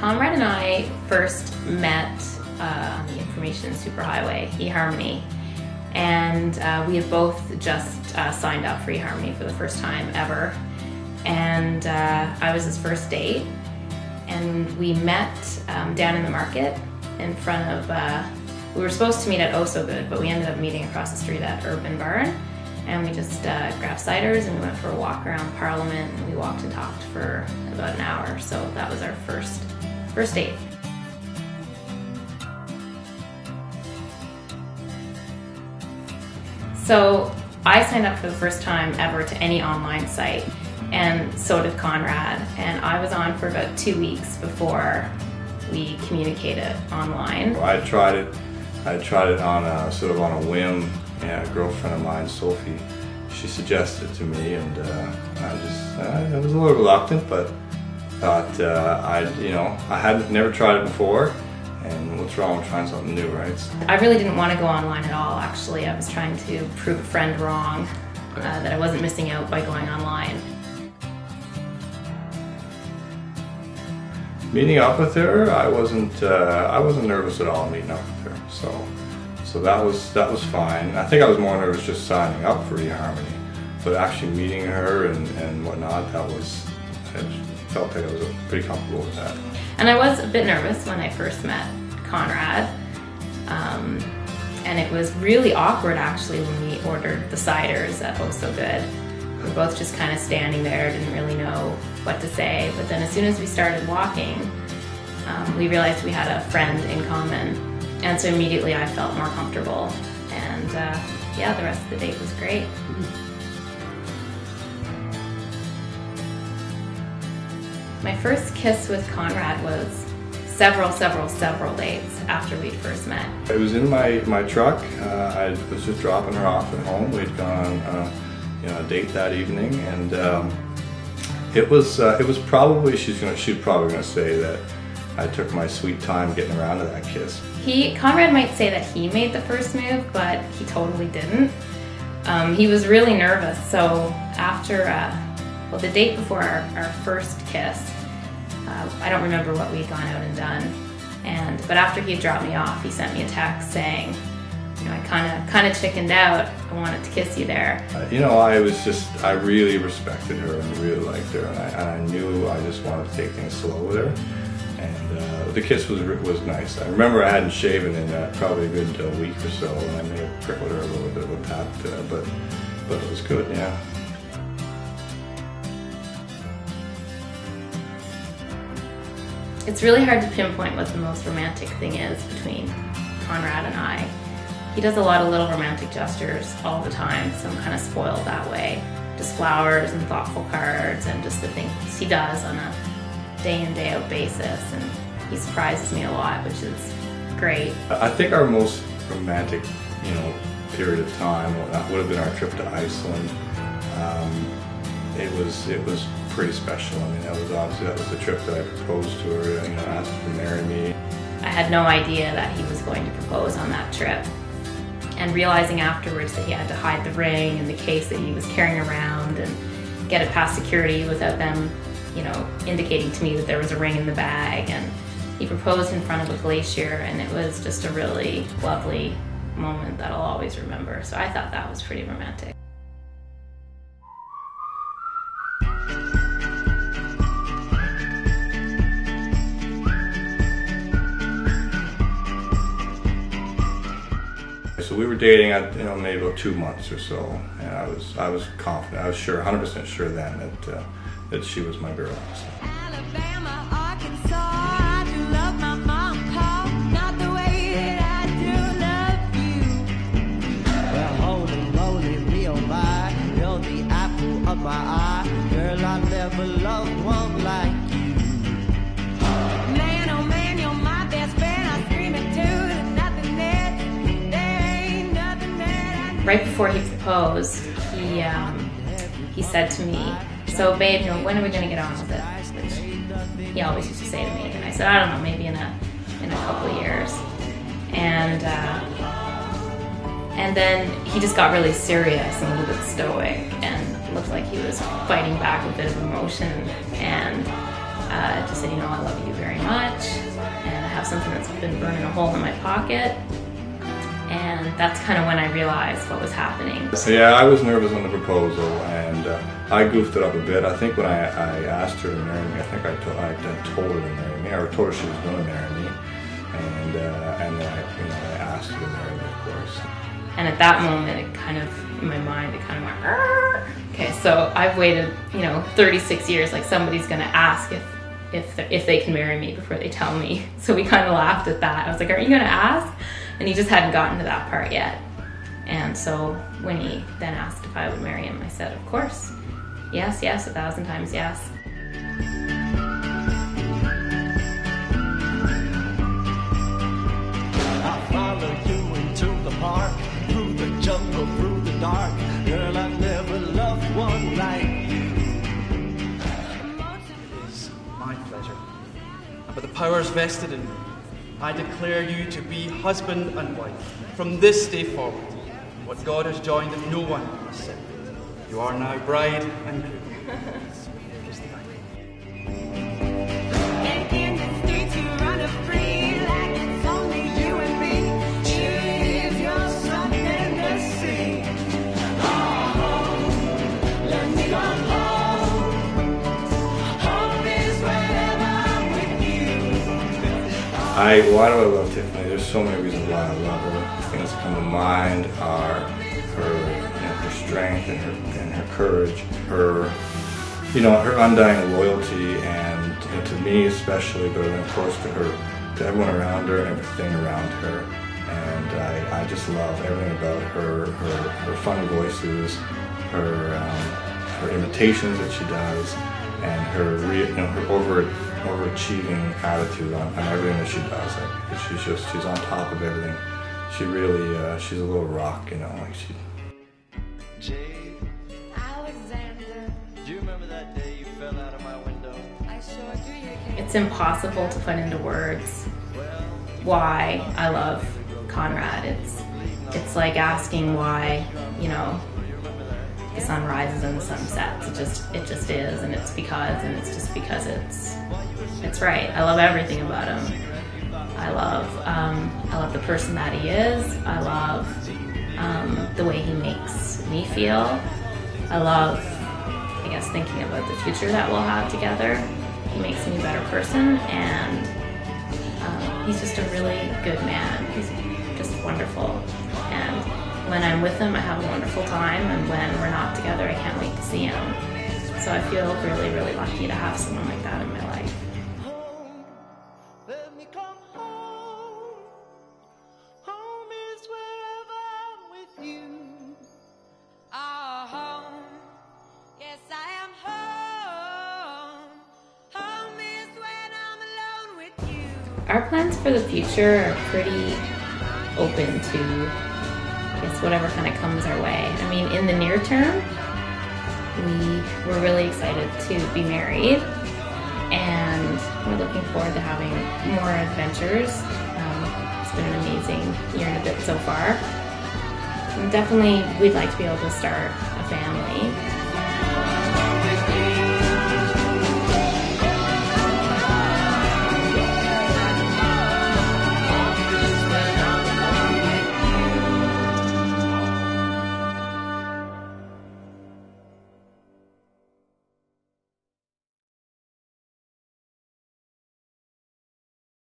Conrad and I first met on the information superhighway, eHarmony, and we had both just signed up for eHarmony for the first time ever. And I was his first date, and we met down in the market in front of, we were supposed to meet at Oh So Good, but we ended up meeting across the street at Urban Barn, and we just grabbed ciders and we went for a walk around Parliament, and we walked and talked for about an hour. So that was our first date. So I signed up for the first time ever to any online site, and so did Conrad, and I was on for about 2 weeks before we communicated online. I tried it on a sort of on a whim. Yeah, a girlfriend of mine, Sophie, she suggested it to me, and I was a little reluctant, but thought I had never tried it before, and what's wrong with trying something new, right? I really didn't want to go online at all, actually. I was trying to prove a friend wrong, that I wasn't missing out by going online. Meeting up with her, I wasn't nervous at all meeting up with her, so that was fine. I think I was more nervous just signing up for eHarmony, but actually meeting her and whatnot, I felt like I was pretty comfortable with that. And I was a bit nervous when I first met Conrad, and it was really awkward actually when we ordered the ciders at Oh So Good. We were both just kind of standing there, didn't really know what to say, but then as soon as we started walking, we realized we had a friend in common, and so immediately I felt more comfortable, and yeah, the rest of the date was great. My first kiss with Conrad was several dates after we'd first met. It was in my truck. I was just dropping her off at home. We'd gone on a date that evening, and it was probably, she's probably gonna say that I took my sweet time getting around to that kiss. Conrad might say that he made the first move, but he totally didn't. He was really nervous, so after, well, the date before our first kiss, I don't remember what we'd gone out and done, but after he had dropped me off, he sent me a text saying, I kind of chickened out. I wanted to kiss you there. I really respected her and really liked her, and I knew I just wanted to take things slow with her. And the kiss was nice. I remember I hadn't shaven in probably a good week or so, and I may have prickled her a little bit with that, but it was good, yeah. It's really hard to pinpoint what the most romantic thing is between Conrad and I. He does a lot of little romantic gestures all the time, so I'm kind of spoiled that way. Just flowers and thoughtful cards and just the things he does on a day in, day out basis, and he surprises me a lot, which is great. I think our most romantic, period of time would have been our trip to Iceland. It was pretty special. I mean, that was the trip that I proposed to her, asked her to marry me. I had no idea that he was going to propose on that trip, and realizing afterwards that he had to hide the ring and the case that he was carrying around and get it past security without them indicating to me that there was a ring in the bag, and he proposed in front of a glacier, and it was just a really lovely moment that I'll always remember. So I thought that was pretty romantic. So we were dating, maybe about 2 months or so, and I was confident. I was sure, 100% sure then that she was my girl. So. Alabama, Arkansas, I do love my mom, Paul, not the way that I do love you. Well, holy moly, me oh my, you're the apple of my eye. Girl, I never loved one like you. Man, oh man, you're my best friend. I scream it too, there's nothing there ain't nothing there. Right before he proposed, he said to me, "So babe, when are we gonna get on with it?" Which he always used to say to me, and I said, "I don't know, maybe in a couple of years." And then he just got really serious and a little bit stoic, and looked like he was fighting back a bit of emotion. And just said, you know, I love you very much, and I have something that's been burning a hole in my pocket. And that's kind of when I realized what was happening. So yeah, I was nervous on the proposal, and I goofed it up a bit. I think when I asked her to marry me, I think I told her to marry me, or told her she was going to marry me, and then I asked her to marry me, of course. And at that moment, it kind of, in my mind, it kind of went, argh. Okay, so I've waited, 36 years, like somebody's gonna ask if they can marry me before they tell me. So we kind of laughed at that. I was like, aren't you gonna ask? And he just hadn't gotten to that part yet. And so when he then asked if I would marry him, I said, of course. Yes, 1,000 times yes. I follow you into the park, through the jungle, through the dark. Girl, I've never loved one like you. It is my pleasure. And by the powers vested in me, I declare you to be husband and wife. From this day forward, what God has joined, that no one must separate. You are now bride and groom. Kiss the bride. And in the streets you run free, like it's only you and me. Choose your something to see. Oh, let me go home. Home is wherever I'm with you. Why do I love Tiffany? There's so many reasons why I love her. Things that come to mind are her strength and her courage, her undying loyalty, and to me especially, but of course to everyone around her and everything around her. And I just love everything about her funny voices, her imitations that she does, and her overachieving attitude on everything that she does. Like she's on top of everything. She really she's a little rock, like she. Jay, Alexander, do you remember that day you fell out of my window? I sure do. It's impossible to put into words why I love Conrad. It's like asking why, the sun rises and the sun sets. It just is, and it's just because it's right. I love everything about him. I love the person that he is. I love the way he makes me feel. I love, thinking about the future that we'll have together. He makes me a better person, and he's just a really good man. He's just wonderful. And when I'm with him, I have a wonderful time, and when we're not together, I can't wait to see him. So I feel really, really lucky to have someone like that in my life. Home, let me come home. Home is wherever I'm with you. Ah, home, yes I am home. Home is when I'm alone with you. Our plans for the future are pretty open to, whatever kind of comes our way. I mean, in the near term, we're really excited to be married, and we're looking forward to having more adventures. It's been an amazing year and a bit so far. And definitely, we'd like to be able to start a family.